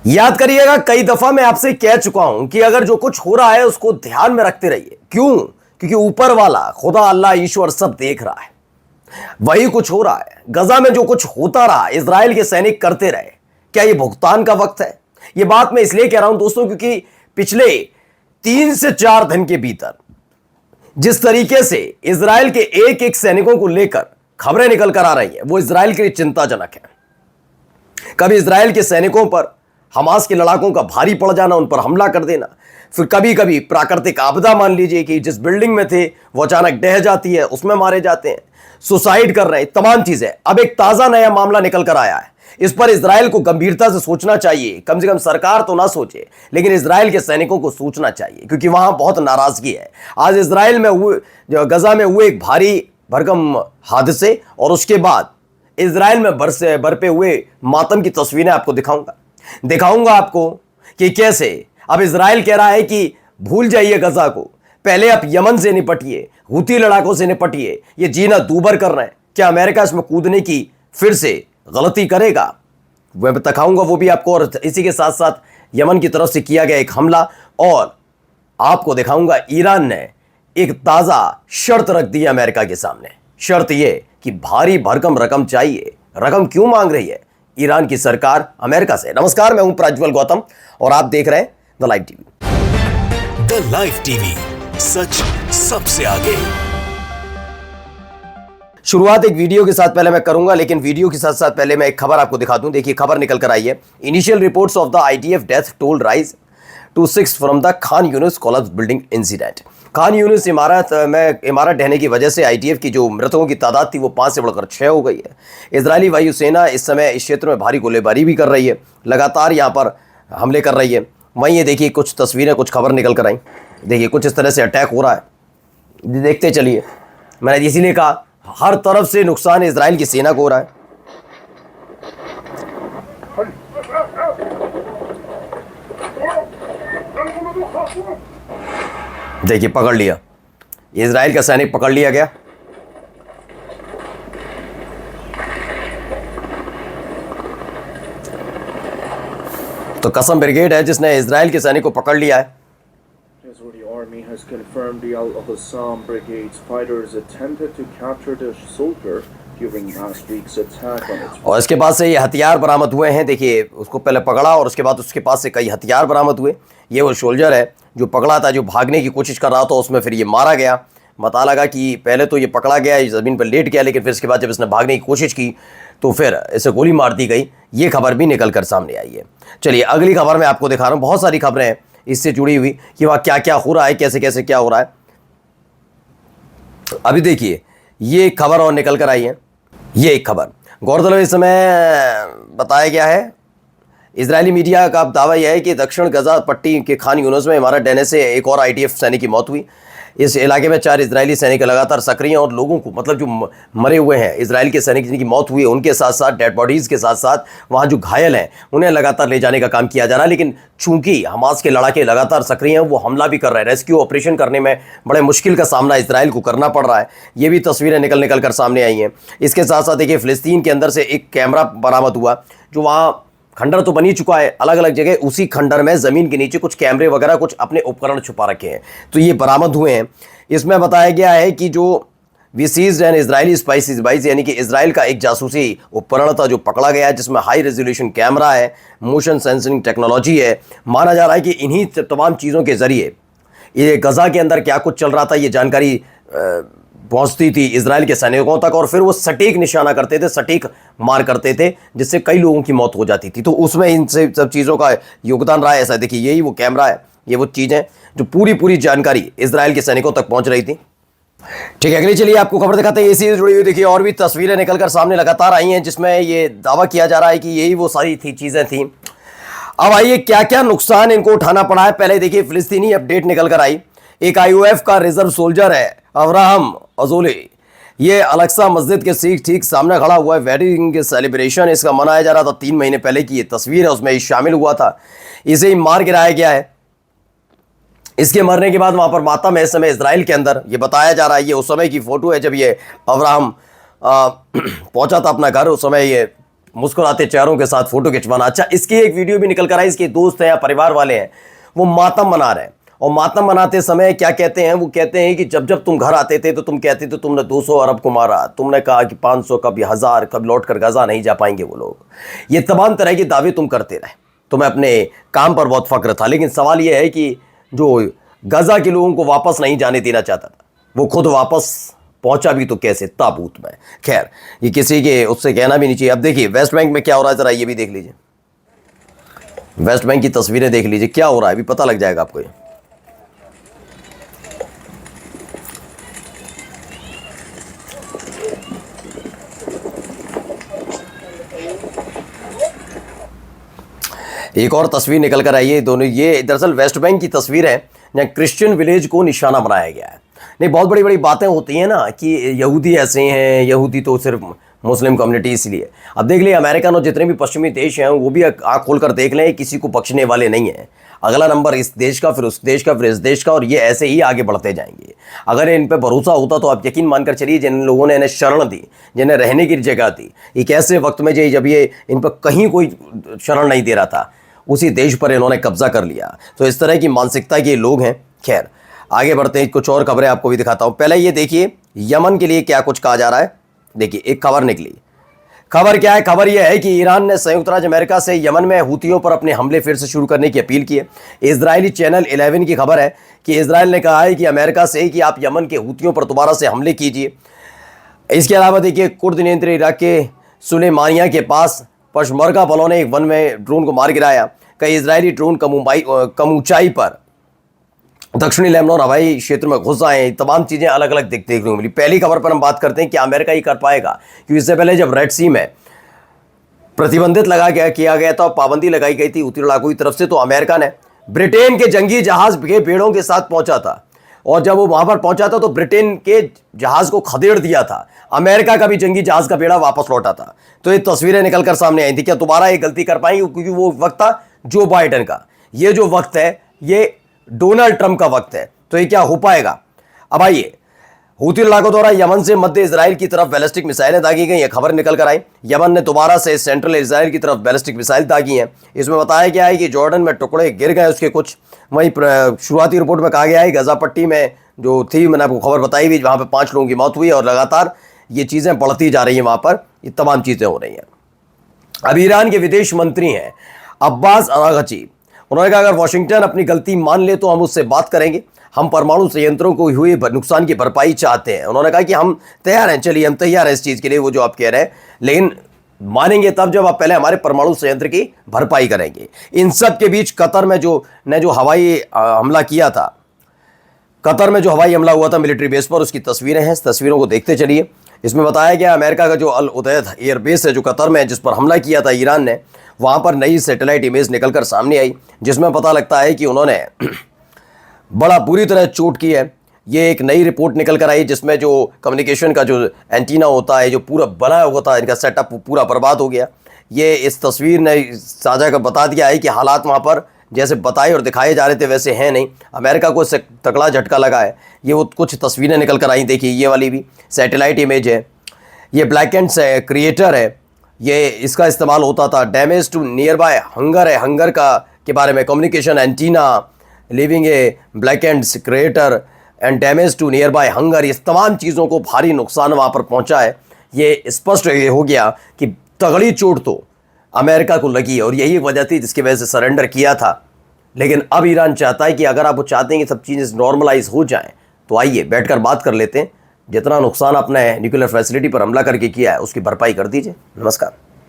याद करिएगा, कई दफा मैं आपसे कह चुका हूं कि अगर जो कुछ हो रहा है उसको ध्यान में रखते रहिए। क्यों? क्योंकि ऊपर वाला खुदा, अल्लाह, ईश्वर सब देख रहा है। वही कुछ हो रहा है गजा में, जो कुछ होता रहा इजराइल के सैनिक करते रहे। क्या यह भुगतान का वक्त है? यह बात मैं इसलिए कह रहा हूं दोस्तों, क्योंकि पिछले 3 से 4 दिन के भीतर जिस तरीके से इजराइल के एक एक सैनिकों को लेकर खबरें निकल कर आ रही हैं, वो इजराइल के लिए चिंताजनक है। कभी इजराइल के सैनिकों पर हमास के लड़ाकों का भारी पड़ जाना, उन पर हमला कर देना, फिर कभी कभी प्राकृतिक आपदा, मान लीजिए कि जिस बिल्डिंग में थे वो अचानक ढह जाती है, उसमें मारे जाते हैं, सुसाइड कर रहे हैं, तमाम चीजें। अब एक ताजा नया मामला निकल कर आया है। इस पर इजराइल को गंभीरता से सोचना चाहिए। कम से कम सरकार तो ना सोचे, लेकिन इजराइल के सैनिकों को सोचना चाहिए, क्योंकि वहां बहुत नाराजगी है। आज इजराइल में हुए, गजा में हुए एक भारी भरकम हादसे और उसके बाद इजराइल में बरपे हुए मातम की तस्वीरें आपको दिखाऊंगा आपको कि कैसे अब इजराइल कह रहा है कि भूल जाइए गजा को, पहले आप यमन से निपटिए, हुती लड़ाकों से निपटिए। ये जीना दूभर कर रहे हैं। क्या अमेरिका इसमें कूदने की फिर से गलती करेगा? वह दिखाऊंगा वो भी आपको, और इसी के साथ साथ यमन की तरफ से किया गया एक हमला, और आपको दिखाऊंगा ईरान ने एक ताजा शर्त रख दी है अमेरिका के सामने। शर्त यह कि भारी भरकम रकम चाहिए। रकम क्यों मांग रही है ईरान की सरकार अमेरिका से? नमस्कार, मैं हूं प्रज्वल गौतम और आप देख रहे हैं the live TV. The live TV, सच सबसे आगे। शुरुआत एक वीडियो के साथ पहले मैं करूंगा, लेकिन वीडियो के साथ साथ पहले मैं एक खबर आपको दिखा दूं। देखिए, खबर निकल कर आई है। Initial reports of the IDF death toll rise to 6 from the Khan Younis collapse building incident. Khan Younis इमारत ढहने की वजह से आईडीएफ की जो मृतकों की तादाद थी वो 5 से बढ़कर 6 हो गई है। इजरायली वायुसेना इस समय इस क्षेत्र में भारी गोलीबारी भी कर रही है, लगातार यहाँ पर हमले कर रही है। वहीं ये देखिए कुछ तस्वीरें, कुछ खबर निकल कर आई। देखिए कुछ इस तरह से अटैक हो रहा है, देखते चलिए। मैंने इसीलिए कहा हर तरफ से नुकसान इजराइल की सेना को हो रहा है। देखिए पकड़ लिया, इजराइल का सैनिक पकड़ लिया गया। तो कसम ब्रिगेड है जिसने इजराइल के सैनिक को पकड़ लिया है। Israeli army has confirmed the Al-Qassam brigade's fighters attempted to capture the soldier during last week's attack on its. और इसके बाद से ये हथियार बरामद हुए हैं। देखिए उसको पहले पकड़ा और उसके बाद उसके पास से कई हथियार बरामद हुए। ये वो सोल्जर है जो पकड़ा था, जो भागने की कोशिश कर रहा था, उसमें फिर ये मारा गया। पता लगा कि पहले तो ये पकड़ा गया, ज़मीन पर लेट गया, लेकिन फिर इसके बाद जब इसने भागने की कोशिश की तो फिर इसे गोली मार दी गई। ये खबर भी निकल कर सामने आई है। चलिए अगली खबर मैं आपको दिखा रहा हूँ। बहुत सारी खबरें हैं इससे जुड़ी हुई कि वहाँ क्या क्या हो रहा है, कैसे कैसे क्या हो रहा है। अभी देखिए ये खबर और निकल कर आई है। ये एक खबर गौरतलब इस समय बताया गया है, इजरायली मीडिया का दावा यह है कि दक्षिण गजा पट्टी के खान यूनिस में इमारत ढहने से एक और आईडीएफ सैनिक की मौत हुई। इस इलाके में 4 इजरायली सैनिक लगातार सक्रिय हैं और लोगों को, मतलब जो मरे हुए हैं इजराइल के सैनिक जिनकी मौत हुई है, उनके साथ साथ डेड बॉडीज़ के साथ साथ वहाँ जो घायल हैं उन्हें लगातार ले जाने का काम किया जा रहा है। लेकिन चूंकि हमास के लड़ाके लगातार सक्रिय हैं, वो हमला भी कर रहे हैं। रेस्क्यू ऑपरेशन करने में बड़े मुश्किल का सामना इजराइल को करना पड़ रहा है। ये भी तस्वीरें निकल कर सामने आई हैं। इसके साथ साथ देखिए फ़िलिस्तीन के अंदर से एक कैमरा बरामद हुआ, जो वहाँ खंडर तो बन ही चुका है अलग अलग जगह, उसी खंडर में ज़मीन के नीचे कुछ कैमरे वगैरह, कुछ अपने उपकरण छुपा रखे हैं, तो ये बरामद हुए हैं। इसमें बताया गया है कि जो we seized an Israeli spicy device, यानी कि इजराइल का एक जासूसी उपकरण था जो पकड़ा गया है, जिसमें हाई रेजोल्यूशन कैमरा है, मोशन सेंसिंग टेक्नोलॉजी है। माना जा रहा है कि इन्हीं तमाम चीज़ों के ज़रिए ये गजा के अंदर क्या कुछ चल रहा था, ये जानकारी पहुंचती थी इजराइल के सैनिकों तक, और फिर वो सटीक निशाना करते थे, सटीक मार करते थे, जिससे कई लोगों की मौत हो जाती थी। तो उसमें इन सब चीज़ों का योगदान रहा है। ऐसा देखिए यही वो कैमरा है, ये वो चीज़ है जो पूरी जानकारी इजराइल के सैनिकों तक पहुंच रही थी। ठीक है, अगली चलिए आपको खबर दिखाते हैं। इसी से जुड़ी हुई देखिए और भी तस्वीरें निकलकर सामने लगातार आई हैं, जिसमें ये दावा किया जा रहा है कि यही वो सारी चीज़ें थी। अब आइए क्या क्या नुकसान इनको उठाना पड़ा है। पहले देखिए फिलिस्तीनी अपडेट निकल कर आई। एक आईओएफ का रिजर्व सोल्जर है अब्राहम अजोले, ये अलक्सा मस्जिद के ठीक सामने खड़ा हुआ है। वेडिंग के सेलिब्रेशन इसका मनाया जा रहा था 3 महीने पहले की ये तस्वीर है, उसमें ये शामिल हुआ था। इसे ही मार गिराया गया है। इसके मरने के बाद वहाँ पर मातम है इस समय इजराइल के अंदर, ये बताया जा रहा है। ये उस समय की फ़ोटो है जब ये अब्राहम पहुँचा था अपना घर। उस समय ये मुस्कुराते चेहरों के साथ फोटो खिंचवाना। अच्छा, इसकी एक वीडियो भी निकल कर आई, इसके दोस्त हैं या परिवार वाले हैं, वो मातम मना रहे हैं। और मातम मनाते समय क्या कहते हैं, वो कहते हैं कि जब जब तुम घर आते थे तो तुम कहते थे तुमने 200 अरब को मारा, तुमने कहा कि 500, कभी 1000, कभी लौट कर गजा नहीं जा पाएंगे वो लोग। ये तमाम तरह के दावे तुम करते रहे, तुम्हें अपने काम पर बहुत फक्र था। लेकिन सवाल यह है कि जो गजा के लोगों को वापस नहीं जाने देना चाहता था, वो खुद वापस पहुंचा भी तो कैसे, ताबूत में। खैर, ये किसी के उससे कहना भी नहीं चाहिए। अब देखिए वेस्ट बैंक में क्या हो रहा है, जरा ये भी देख लीजिए। वेस्ट बैंक की तस्वीरें देख लीजिए, क्या हो रहा है अभी पता लग जाएगा आपको। एक और तस्वीर निकल कर आई है, दोनों ये दरअसल वेस्ट बैंक की तस्वीर है जहाँ क्रिश्चियन विलेज को निशाना बनाया गया है। नहीं, बहुत बड़ी बड़ी बातें होती हैं ना कि यहूदी ऐसे हैं, यहूदी तो सिर्फ मुस्लिम कम्युनिटी इसलिए। अब देख लिए अमेरिकन और जितने भी पश्चिमी देश हैं वो भी आँख खोल कर देख लें, किसी को बख्शने वाले नहीं हैं। अगला नंबर इस देश का, फिर उस देश का, फिर इस देश का, और ये ऐसे ही आगे बढ़ते जाएंगे। अगर इन पर भरोसा होता तो आप यकीन मानकर चलिए, जिन लोगों ने इन्हें शरण दी, जिन्हें रहने की जगह दी, एक ऐसे वक्त में जब ये इन पर कहीं कोई शरण नहीं दे रहा था, उसी देश पर इन्होंने कब्जा कर लिया। तो इस तरह की मानसिकता के लोग हैं। खैर, आगे बढ़ते हैं, कुछ और खबरें आपको भी दिखाता हूं। पहले ये देखिए यमन के लिए क्या कुछ कहा जा रहा है। देखिए एक खबर निकली। खबर क्या है? खबर यह है कि ईरान ने संयुक्त राज्य अमेरिका से यमन में हूतियों पर अपने हमले फिर से शुरू करने की अपील की है। इजरायली चैनल 11 की खबर है कि इजरायल ने कहा है कि अमेरिका से कि आप यमन के हूतियों पर दोबारा से हमले कीजिए। इसके अलावा देखिए, कुर्द नियंत्रित इराक के सुलेमानिया के पास पशमर्गा बलों ने एक वन में ड्रोन को मार गिराया। कई इजरायली ड्रोन कम ऊंचाई पर दक्षिणी लेबनान हवाई क्षेत्र में घुस आए। तमाम चीज़ें अलग अलग देखने को मिली। पहली खबर पर हम बात करते हैं कि अमेरिका ही कर पाएगा, क्योंकि इससे पहले जब रेड सी में प्रतिबंधित किया गया था, पाबंदी लगाई गई थी हूती लड़ाकों की तरफ से, तो अमेरिका ने ब्रिटेन के जंगी जहाज के बेड़ों के साथ पहुंचा था। और जब वो वहां पर पहुंचा था तो ब्रिटेन के जहाज को खदेड़ दिया था। अमेरिका का भी जंगी जहाज का बेड़ा वापस लौटा था। तो ये तस्वीरें निकलकर सामने आई थी। क्या दोबारा ये गलती कर पाएंगे? क्योंकि वो वक्त था जो बाइडेन का, ये जो वक्त है ये डोनाल्ड ट्रंप का वक्त है। तो ये क्या हो पाएगा? अब आइए, हूती लड़ाकों द्वारा यमन से मध्य इजराइल की तरफ बैलिस्टिक मिसाइलें दागी गई। यह खबर निकल कर आई। यमन ने दोबारा से सेंट्रल इजराइल की तरफ बैलिस्टिक मिसाइल दागी हैं। इसमें बताया गया है कि जॉर्डन में टुकड़े गिर गए उसके कुछ। वहीं शुरुआती रिपोर्ट में कहा गया है गजा पट्टी में जो थी, मैंने आपको खबर बताई भी, वहाँ पर 5 लोगों की मौत हुई और लगातार ये चीज़ें बढ़ती जा रही हैं। वहाँ पर ये तमाम चीज़ें हो रही हैं। अब ईरान के विदेश मंत्री हैं अब्बास अरागची। उन्होंने कहा अगर वाशिंगटन अपनी गलती मान ले तो हम उससे बात करेंगे। हम परमाणु संयंत्रों को हुए नुकसान की भरपाई चाहते हैं। उन्होंने कहा कि हम तैयार हैं, चलिए हम तैयार हैं इस चीज़ के लिए, वो जो आप कह रहे हैं, लेकिन मानेंगे तब जब आप पहले हमारे परमाणु संयंत्र की भरपाई करेंगे। इन सब के बीच कतर में जो हवाई हमला किया था, कतर में जो हवाई हमला हुआ था मिलिट्री बेस पर, उसकी तस्वीरें हैं। इस तस्वीरों को देखते चलिए। इसमें बताया गया अमेरिका का जो अल उदैद एयरबेस है जो कतर में है, जिस पर हमला किया था ईरान ने, वहाँ पर नई सैटेलाइट इमेज निकलकर सामने आई, जिसमें पता लगता है कि उन्होंने बड़ा बुरी तरह चोट की है। ये एक नई रिपोर्ट निकल कर आई जिसमें जो कम्युनिकेशन का जो एंटीना होता है, जो पूरा बनाया हुआ था इनका सेटअप, पूरा बर्बाद हो गया। ये इस तस्वीर ने साझा कर बता दिया है कि हालात वहाँ पर जैसे बताए और दिखाए जा रहे थे वैसे हैं नहीं। अमेरिका को इससे तगड़ा झटका लगा है। ये वो कुछ तस्वीरें निकल कर आई, देखिए ये वाली भी सैटेलाइट इमेज है। ये ब्लैक एंड क्रिएटर है, ये इसका इस्तेमाल होता था। Damage to nearby hangar है, हंगर का के बारे में communication antenna, living a black and creator and damage to nearby hangar, इस तमाम चीज़ों को भारी नुकसान वहाँ पर पहुँचा है। ये स्पष्ट ये हो गया कि तगड़ी चोट तो अमेरिका को लगी और यही वजह थी जिसकी वजह से सरेंडर किया था। लेकिन अब ईरान चाहता है कि अगर आप वो चाहते हैं कि सब चीज़ें नॉर्मलाइज हो जाएं, तो आइए बैठकर बात कर लेते हैं। जितना नुकसान आपने न्यूक्लियर फैसिलिटी पर हमला करके किया है उसकी भरपाई कर दीजिए। नमस्कार।